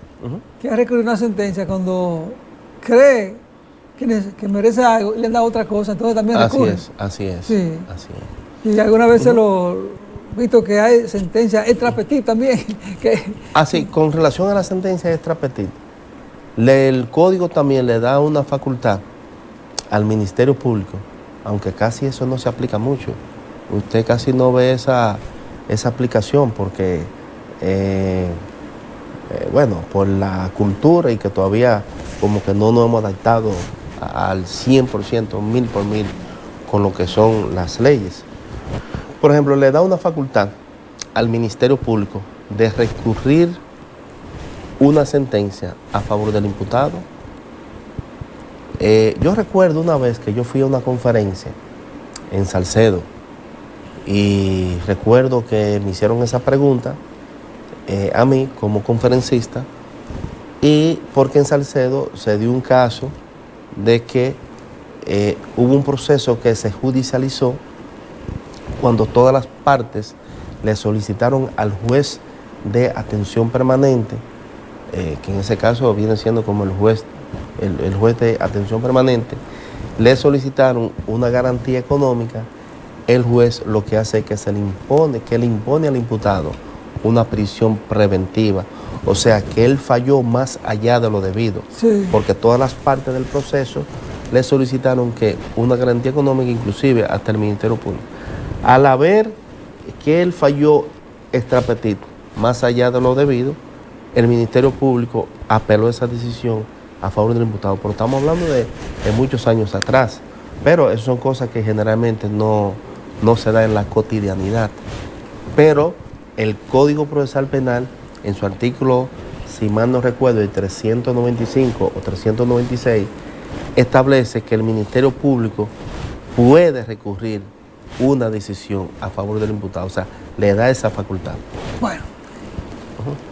S1: que ha recurrido una sentencia cuando cree que merece algo y le han dado otra cosa, entonces también recurre.
S2: Así es.
S1: Sí. Y algunas veces lo he visto que hay sentencias extra petit también.
S2: Así, con relación a la sentencia extra petit, el código también le da una facultad al Ministerio Público, aunque casi eso no se aplica mucho. Usted casi no ve esa aplicación porque, bueno, por la cultura y que todavía como que no nos hemos adaptado al 100%, 1000 por 1000 con lo que son las leyes. Por ejemplo, le da una facultad al Ministerio Público de recurrir una sentencia a favor del imputado. Yo recuerdo una vez que yo fui a una conferencia en Salcedo y recuerdo que me hicieron esa pregunta a mí como conferencista, y porque en Salcedo se dio un caso de que hubo un proceso que se judicializó cuando todas las partes le solicitaron al juez de atención permanente, que en ese caso viene siendo como el juez de atención permanente, le solicitaron una garantía económica. El juez lo que hace es que le impone al imputado una prisión preventiva, o sea que él falló más allá de lo debido,
S1: sí,
S2: porque todas las partes del proceso le solicitaron que una garantía económica, inclusive hasta el Ministerio Público. Al haber que él falló extra petit, más allá de lo debido, el Ministerio Público apeló esa decisión a favor del imputado, pero estamos hablando de muchos años atrás, pero esas son cosas que generalmente no se da en la cotidianidad. Pero el Código Procesal Penal, en su artículo, si mal no recuerdo, el 395 o 396, establece que el Ministerio Público puede recurrir una decisión a favor del imputado, o sea, le da esa facultad.
S1: Bueno,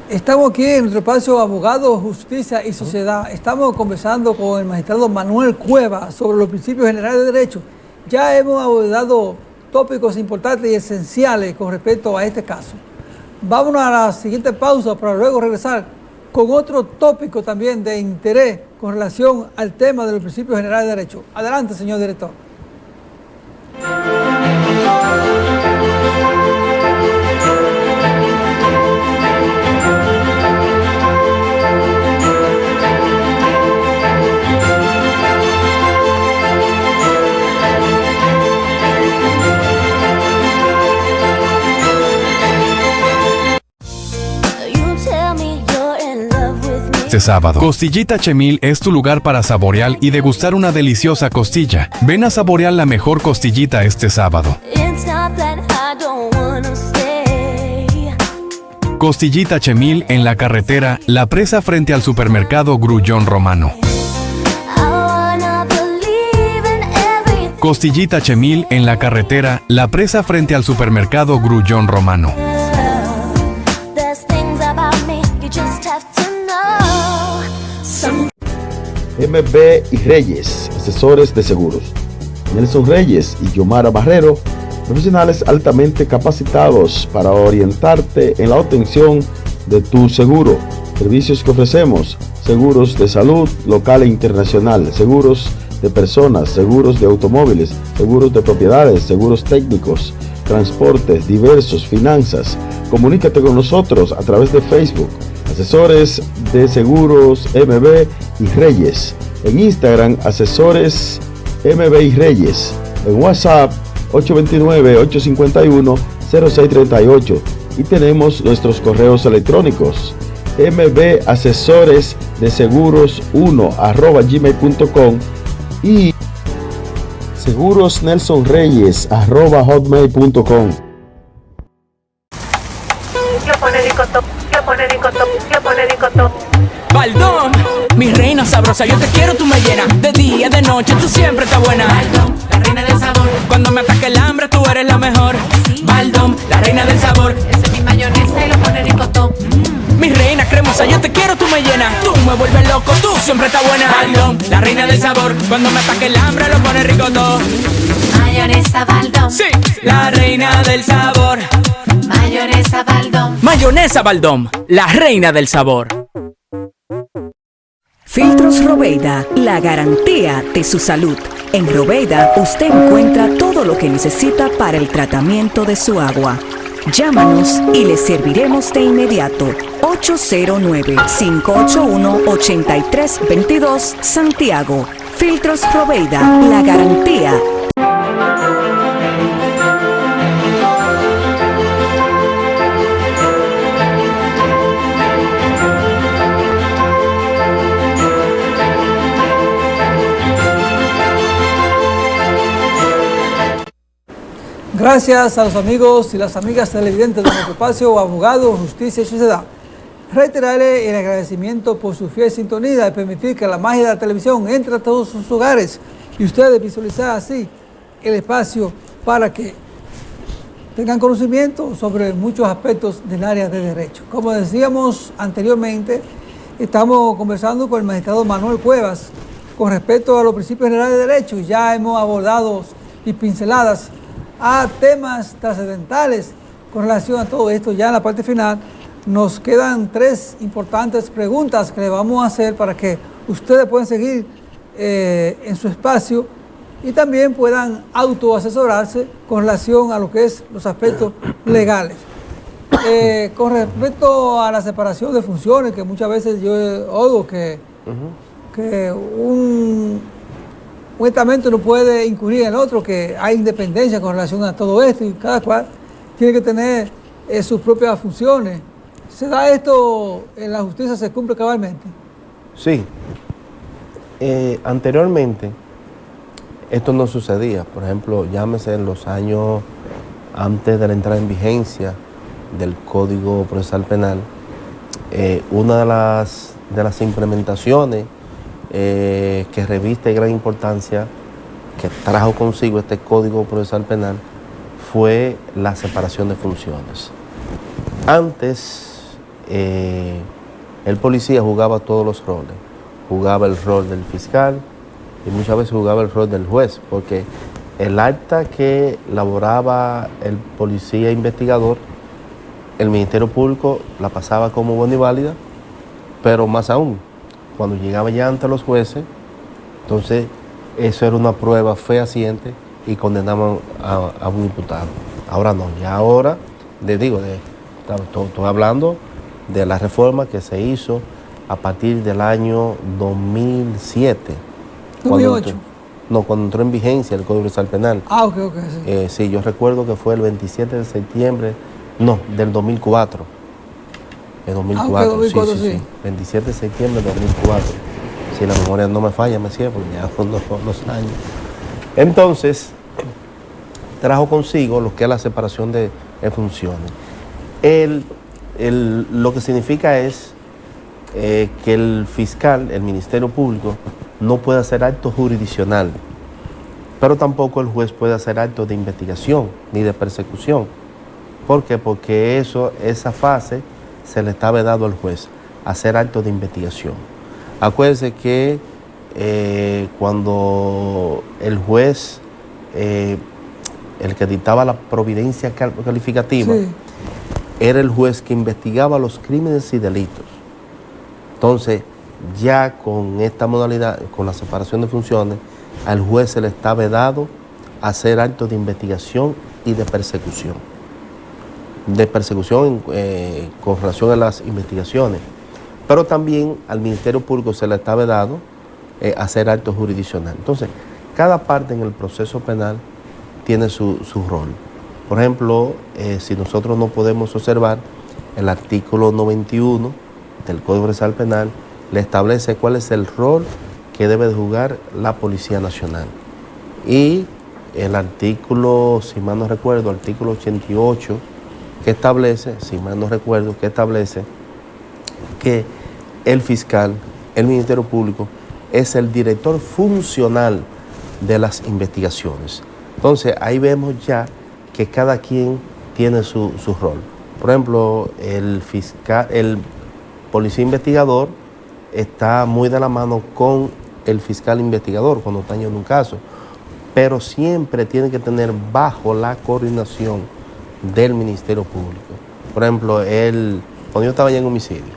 S1: estamos aquí en nuestro espacio Abogado, Justicia y Sociedad. Estamos conversando con el magistrado Manuel Cueva sobre los principios generales de derecho. Ya hemos abordado tópicos importantes y esenciales con respecto a este caso. Vámonos a la siguiente pausa para luego regresar con otro tópico también de interés con relación al tema de los principios generales de derecho. Adelante, señor director.
S3: Este sábado, Costillita Chemil es tu lugar para saborear y degustar una deliciosa costilla. Ven a saborear la mejor costillita este sábado. Costillita Chemil en la carretera La Presa frente al supermercado Grullón Romano. Costillita Chemil en la carretera La Presa frente al supermercado Grullón Romano.
S5: MB y Reyes, asesores de seguros. Nelson Reyes y Yomara Barrero, profesionales altamente capacitados para orientarte en la obtención de tu seguro. Servicios que ofrecemos: seguros de salud local e internacional, seguros de personas, seguros de automóviles, seguros de propiedades, seguros técnicos, transportes diversos, finanzas. Comunícate con nosotros a través de Facebook. Asesores de Seguros MB y Reyes. En Instagram, Asesores MB y Reyes. En WhatsApp, 829-851-0638. Y tenemos nuestros correos electrónicos: mbasesoresdeseguros1@gmail.com y segurosnelsonreyes@hotmail.com.
S4: Baldón, mi reina sabrosa, yo te quiero, tú me llenas. De día, de noche, tú siempre estás buena. Baldón, la reina del sabor. Cuando me ataque el hambre, tú eres la mejor. Baldón, la reina del sabor.
S7: Esa es mi mayonesa y lo pone ricotón.
S4: Mi reina cremosa, yo te quiero, tú me llenas. Tú me vuelves loco, tú siempre estás buena. Baldón, la reina del sabor. Cuando me ataque el hambre, lo pone ricotón.
S7: Mayonesa Baldón.
S4: Sí, la reina del sabor.
S7: Mayonesa Baldón.
S4: Mayonesa Baldón, la reina del sabor.
S6: Filtros Robeida, la garantía de su salud. En Robeida usted encuentra todo lo que necesita para el tratamiento de su agua. Llámanos y le serviremos de inmediato. 809-581-8322 Santiago. Filtros Robeida, la garantía.
S1: Gracias a los amigos y las amigas televidentes de nuestro espacio Abogado, Justicia y Sociedad. Reiterarle el agradecimiento por su fiel sintonía y permitir que la magia de la televisión entre a todos sus hogares y ustedes visualizar así el espacio para que tengan conocimiento sobre muchos aspectos del área de derecho. Como decíamos anteriormente, estamos conversando con el magistrado Manuel Cuevas con respecto a los principios generales de derecho. Ya hemos abordado y pinceladas a temas trascendentales con relación a todo esto. Ya en la parte final nos quedan 3 importantes preguntas que le vamos a hacer para que ustedes puedan seguir en su espacio y también puedan autoasesorarse con relación a lo que es los aspectos legales. Con respecto a la separación de funciones, que muchas veces yo oigo que un estamento no puede incurrir en el otro, que hay independencia con relación a todo esto y cada cual tiene que tener sus propias funciones. ¿Se da esto en la justicia, se cumple cabalmente?
S2: Sí. Anteriormente esto no sucedía. Por ejemplo, llámese en los años antes de la entrada en vigencia del Código Procesal Penal, una de las implementaciones que reviste gran importancia, que trajo consigo este Código Procesal Penal, fue la separación de funciones. Antes, el policía jugaba todos los roles. Jugaba el rol del fiscal y muchas veces jugaba el rol del juez, porque el acta que elaboraba el policía investigador, el Ministerio Público la pasaba como buena y válida, pero más aún, cuando llegaba ya ante los jueces, entonces eso era una prueba fehaciente y condenaban a un imputado. Ahora no, ya ahora, estoy hablando de la reforma que se hizo a partir del año 2007.
S1: 2008.
S2: Cuando entró en vigencia el Código Procesal Penal.
S1: Ok, sí.
S2: Sí, yo recuerdo que fue el 27 de septiembre, del 2004. El 2004,
S1: 2004
S2: sí. 27 de septiembre de 2004. Si la memoria no me falla, me cierro, porque ya son unos años. Entonces, trajo consigo lo que es la separación de funciones. Lo que significa es que el fiscal, el Ministerio Público, no puede hacer acto jurisdiccional, pero tampoco el juez puede hacer acto de investigación ni de persecución. ¿Por qué? Porque esa fase se le está vedado al juez, hacer acto de investigación. Acuérdense que cuando el juez, el que dictaba la providencia calificativa, sí, era el juez que investigaba los crímenes y delitos. Entonces, ya con esta modalidad, con la separación de funciones, al juez se le está vedado hacer actos de investigación y de persecución. De persecución con relación a las investigaciones. Pero también al Ministerio Público se le está vedado hacer actos jurisdiccionales. Entonces, cada parte en el proceso penal tiene su rol. Por ejemplo, si nosotros no podemos observar, el artículo 91 del Código Procesal Penal le establece cuál es el rol que debe de jugar la Policía Nacional. Y el artículo, si mal no recuerdo, artículo 88, que establece, si mal no recuerdo, que establece que el fiscal, el Ministerio Público, es el director funcional de las investigaciones. Entonces, ahí vemos ya que cada quien tiene su rol. Por ejemplo, el policía investigador está muy de la mano con el fiscal investigador cuando está en un caso, pero siempre tiene que tener bajo la coordinación del Ministerio Público. Por ejemplo, cuando yo estaba allá en homicidio,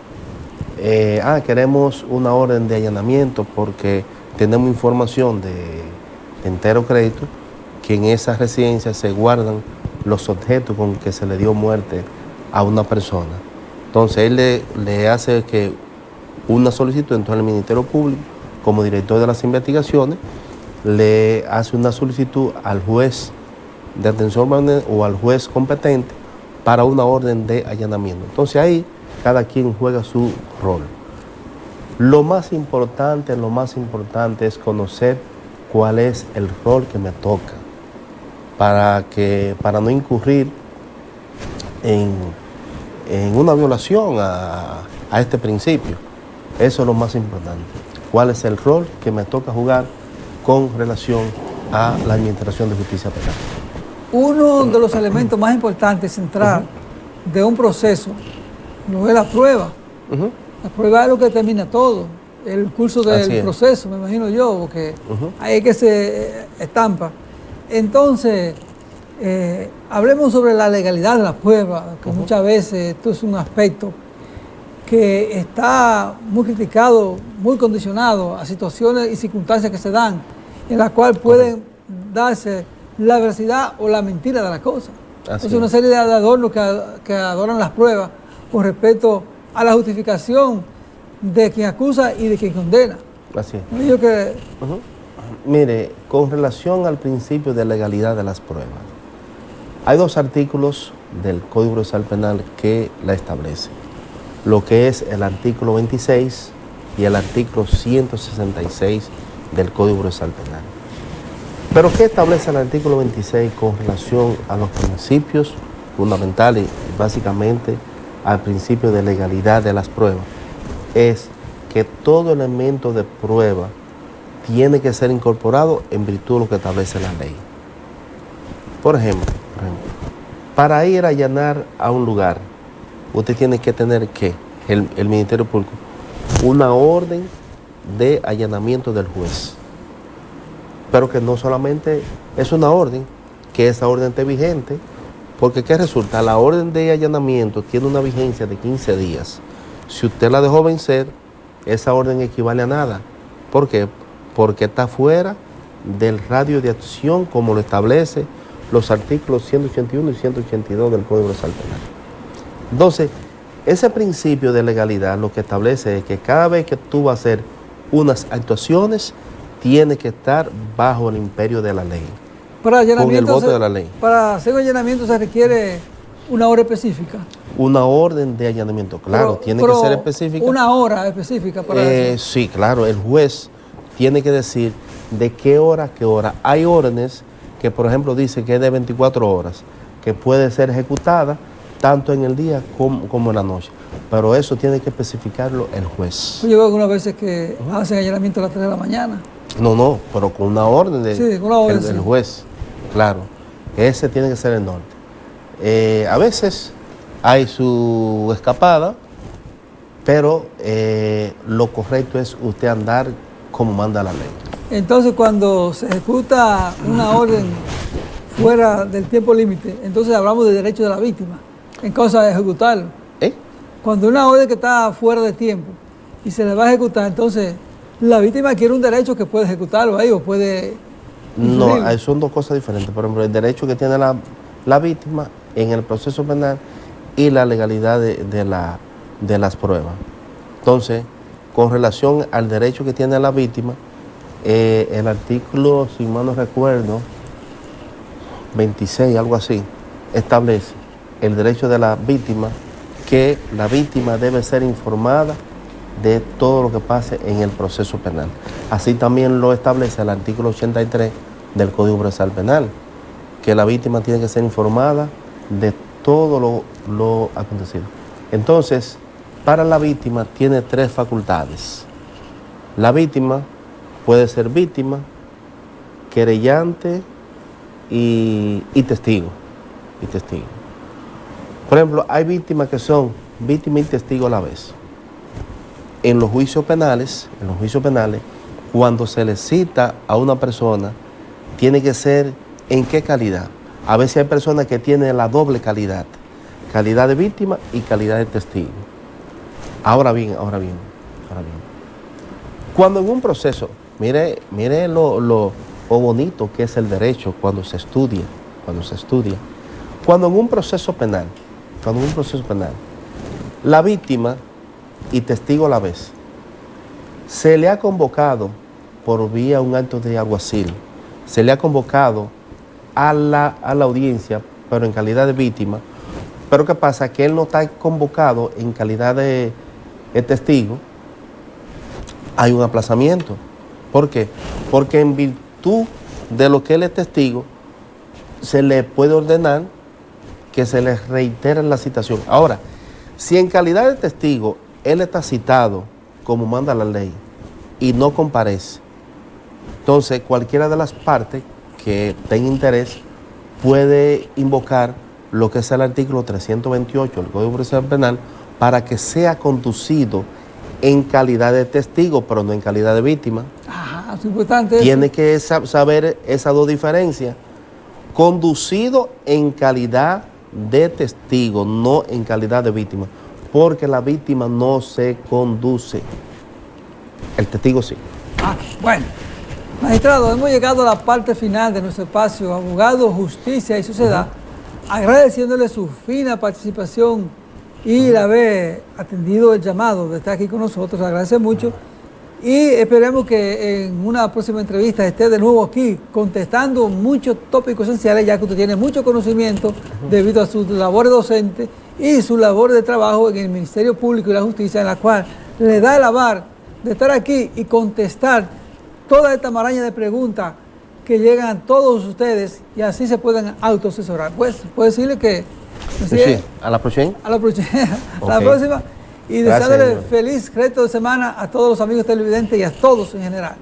S2: queremos una orden de allanamiento porque tenemos información de entero crédito que en esa residencia se guardan los objetos con que se le dio muerte a una persona. Entonces él le hace una solicitud, entonces el Ministerio Público, como director de las investigaciones, le hace una solicitud al juez de atención permanente o al juez competente para una orden de allanamiento. Entonces ahí cada quien juega su rol. Lo más importante es conocer cuál es el rol que me toca para no incurrir en una violación a este principio. Eso es lo más importante. ¿Cuál es el rol que me toca jugar con relación a la administración de justicia penal?
S1: uno de los elementos más importantes, central, de un proceso, no es la prueba. La prueba es lo que determina todo, el curso del proceso, me imagino yo, porque ahí es que se estampa. Entonces, hablemos sobre la legalidad de la prueba, que muchas veces esto es un aspecto que está muy criticado, muy condicionado a situaciones y circunstancias que se dan, en las cuales pueden darse la veracidad o la mentira de la cosa. Es una serie de adornos que adornan las pruebas con respecto a la justificación de quien acusa y de quien condena.
S2: Así es.
S1: Yo que...
S2: Mire, con relación al principio de legalidad de las pruebas, hay 2 artículos del Código Procesal Penal que la establecen, lo que es el artículo 26 y el artículo 166 del Código Procesal Penal. Pero ¿qué establece el artículo 26 con relación a los principios fundamentales y básicamente al principio de legalidad de las pruebas? Es que todo elemento de prueba tiene que ser incorporado en virtud de lo que establece la ley. Por ejemplo, para ir a allanar a un lugar, usted tiene que tener el Ministerio Público, una orden de allanamiento del juez. Pero que no solamente es una orden, que esa orden esté vigente, porque ¿qué resulta? La orden de allanamiento tiene una vigencia de 15 días. Si usted la dejó vencer, esa orden equivale a nada. ¿Por qué? Porque está fuera del radio de acción como lo establece los artículos 181 y 182 del Código Procesal Penal. Entonces, ese principio de legalidad lo que establece es que cada vez que tú vas a hacer unas actuaciones, tiene que estar bajo el imperio de la ley,
S1: para
S2: con el voto de la ley.
S1: Para hacer un allanamiento se requiere una hora específica.
S2: Una orden de allanamiento, claro, tiene que ser específica.
S1: Una hora específica para eso.
S2: Sí, claro, el juez tiene que decir de qué hora a qué hora. Hay órdenes que, por ejemplo, dice que es de 24 horas, que puede ser ejecutada tanto en el día como en la noche. Pero eso tiene que especificarlo el juez.
S1: Yo veo algunas veces que hacen allanamiento a las 3 de la mañana.
S2: No, pero con una orden del juez, claro. Ese tiene que ser el norte. A veces hay su escapada, pero lo correcto es usted andar como manda la ley.
S1: Entonces, cuando se ejecuta una orden fuera del tiempo límite, entonces hablamos de derecho de la víctima en causa de ejecutarlo. Cuando una orden que está fuera de tiempo y se le va a ejecutar, entonces la víctima quiere un derecho que puede ejecutarlo ahí o puede...
S2: No, son 2 cosas diferentes. Por ejemplo, el derecho que tiene la víctima en el proceso penal y la legalidad de las pruebas. Entonces, con relación al derecho que tiene la víctima, el artículo, si mal no recuerdo, 26, algo así, establece el derecho de la víctima, que la víctima debe ser informada de todo lo que pase en el proceso penal. Así también lo establece el artículo 83 del Código Procesal Penal, que la víctima tiene que ser informada de todo lo acontecido. Entonces, para la víctima tiene 3 facultades. La víctima puede ser víctima, querellante y testigo. Por ejemplo, hay víctimas que son víctima y testigo a la vez. En los juicios penales, cuando se le cita a una persona, tiene que ser en qué calidad. A veces hay personas que tienen la doble calidad de víctima y calidad de testigo. Ahora bien. Cuando en un proceso, mire lo bonito que es el derecho cuando se estudia. Cuando en un proceso penal, la víctima y testigo a la vez, se le ha convocado por vía un acto de alguacil, se le ha convocado a la audiencia, pero en calidad de víctima. Pero ¿qué pasa? Que él no está convocado en calidad de testigo. Hay un aplazamiento. ¿Por qué? Porque en virtud de lo que él es testigo, se le puede ordenar que se le reitere la citación. Ahora, si en calidad de testigo él está citado como manda la ley y no comparece, entonces cualquiera de las partes que tenga interés puede invocar lo que es el artículo 328 del Código Procesal Penal para que sea conducido en calidad de testigo, pero no en calidad de víctima.
S1: Ajá, es importante.
S2: Tiene que saber esas dos diferencias. Conducido en calidad de testigo, no en calidad de víctima, porque la víctima no se conduce. El testigo sí.
S1: Bueno, magistrado, hemos llegado a la parte final de nuestro espacio Abogado, Justicia y Sociedad, agradeciéndole su fina participación y el haber atendido el llamado de estar aquí con nosotros. Agradece mucho y esperemos que en una próxima entrevista esté de nuevo aquí contestando muchos tópicos esenciales, ya que usted tiene mucho conocimiento debido a sus labores docentes y su labor de trabajo en el Ministerio Público y la Justicia, en la cual le da el haber de estar aquí y contestar toda esta maraña de preguntas que llegan a todos ustedes y así se pueden autoasesorar. Pues, puedo decirle que...
S2: Sí, a la próxima.
S1: A la próxima.
S2: Okay.
S1: A la próxima. Y
S2: Gracias,
S1: deseándole
S2: señor.
S1: feliz resto de semana a todos los amigos televidentes y a todos en general.